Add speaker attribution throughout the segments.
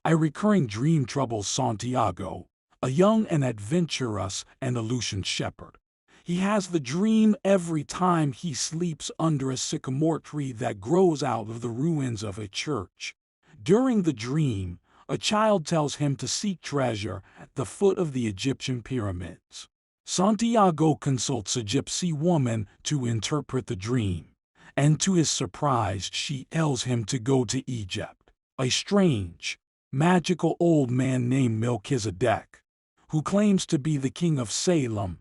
Speaker 1: A recurring dream troubles Santiago, a young and adventurous Andalusian shepherd. He has the dream every time he sleeps under a sycamore tree that grows out of the ruins of a church. During the dream, a child tells him to seek treasure at the foot of the Egyptian pyramids. Santiago consults a gypsy woman to interpret the dream, and to his surprise she tells him to go to Egypt. A strange, magical old man named Melchizedek, who claims to be the king of Salem,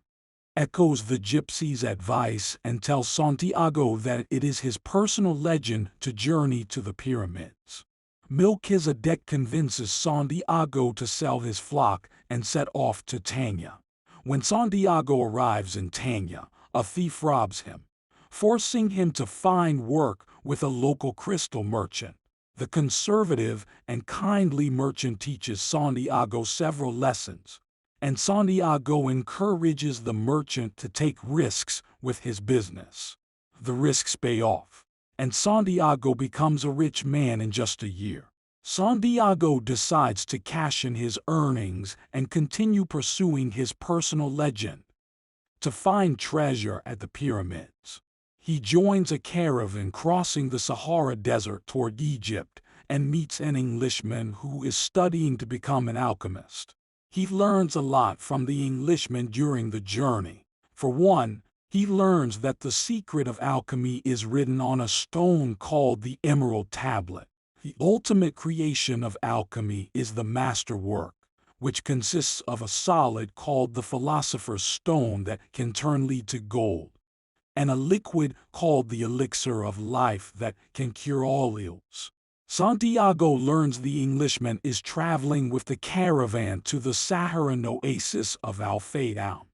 Speaker 1: echoes the gypsy's advice and tells Santiago that it is his personal legend to journey to the pyramids. Melchizedek convinces Santiago to sell his flock and set off to Tanya. When Santiago arrives in Tanya, a thief robs him, forcing him to find work with a local crystal merchant. The conservative and kindly merchant teaches Santiago several lessons, and Santiago encourages the merchant to take risks with his business. The risks pay off, and Santiago becomes a rich man in just a year. Santiago decides to cash in his earnings and continue pursuing his personal legend to find treasure at the pyramids. He joins a caravan crossing the Sahara Desert toward Egypt and meets an Englishman who is studying to become an alchemist. He learns a lot from the Englishman during the journey. For one, he learns that the secret of alchemy is written on a stone called the Emerald Tablet. The ultimate creation of alchemy is the masterwork, which consists of a solid called the Philosopher's Stone that can turn lead to gold, and a liquid called the Elixir of Life that can cure all ills. Santiago learns the Englishman is traveling with the caravan to the Saharan oasis of Al-Fayoum,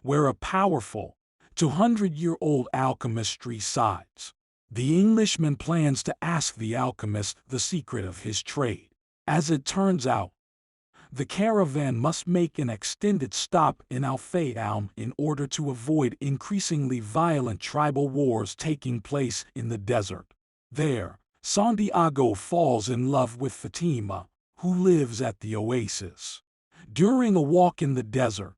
Speaker 1: where a powerful, 200-year-old alchemist resides. The Englishman plans to ask the alchemist the secret of his trade. As it turns out, the caravan must make an extended stop in Al-Fayoum in order to avoid increasingly violent tribal wars taking place in the desert. There, Santiago falls in love with Fatima, who lives at the oasis. During a walk in the desert,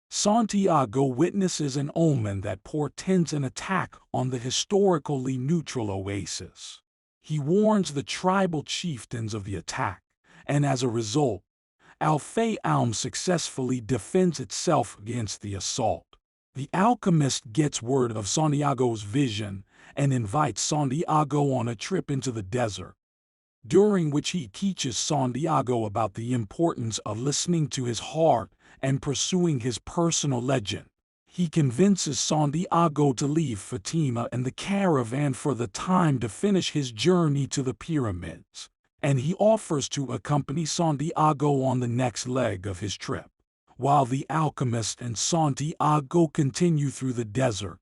Speaker 1: Santiago witnesses an omen that portends an attack on the historically neutral oasis. He warns the tribal chieftains of the attack, and as a result, Al-Fayoum successfully defends itself against the assault. The alchemist gets word of Santiago's vision and invites Santiago on a trip into the desert, during which he teaches Santiago about the importance of listening to his heart and pursuing his personal legend. He convinces Santiago to leave Fatima and the caravan for the time to finish his journey to the pyramids, and he offers to accompany Santiago on the next leg of his trip. While the alchemist and Santiago continue through the desert,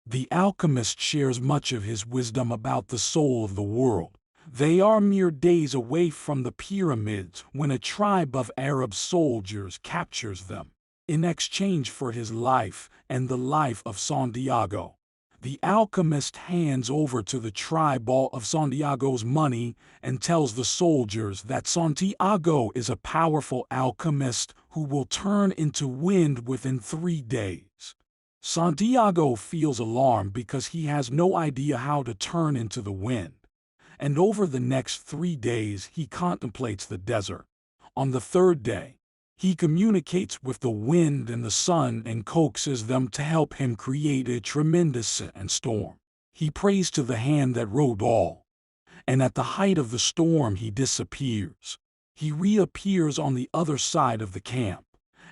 Speaker 1: the alchemist shares much of his wisdom about the soul of the world. They are mere days away from the pyramids when a tribe of Arab soldiers captures them. In exchange for his life and the life of Santiago, the alchemist hands over to the tribe all of Santiago's money and tells the soldiers that Santiago is a powerful alchemist who will turn into wind within 3 days. Santiago feels alarmed because he has no idea how to turn into the wind, and over the next 3 days he contemplates the desert. On the 3rd day, he communicates with the wind and the sun and coaxes them to help him create a tremendous storm. He prays to the hand that wrote all, and at the height of the storm he disappears. He reappears on the other side of the camp,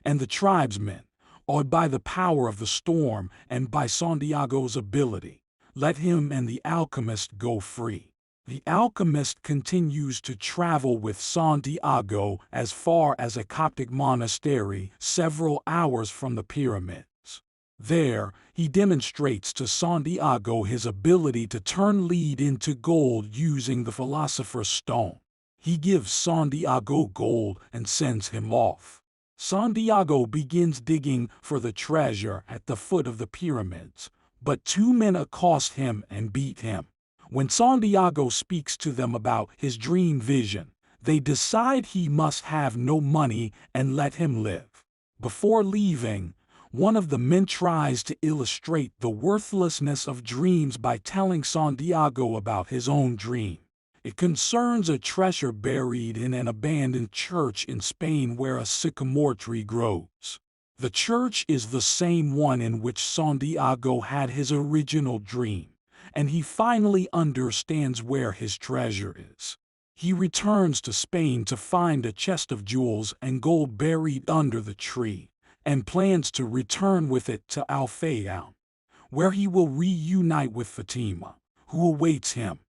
Speaker 1: and the tribesmen, awed by the power of the storm and by Santiago's ability, let him and the alchemist go free. The alchemist continues to travel with Santiago as far as a Coptic monastery several hours from the pyramids. There, he demonstrates to Santiago his ability to turn lead into gold using the Philosopher's Stone. He gives Santiago gold and sends him off. Santiago begins digging for the treasure at the foot of the pyramids, but 2 men accost him and beat him. When Santiago speaks to them about his dream vision, They decide he must have no money and let him live. Before leaving, one of the men tries to illustrate the worthlessness of dreams by telling Santiago about his own dream. It concerns a treasure buried in an abandoned church in Spain where a sycamore tree grows. The church is the same one in which Santiago had his original dream, and he finally understands where his treasure is. He returns to Spain to find a chest of jewels and gold buried under the tree, and plans to return with it to Alfayal, where he will reunite with Fatima, who awaits him.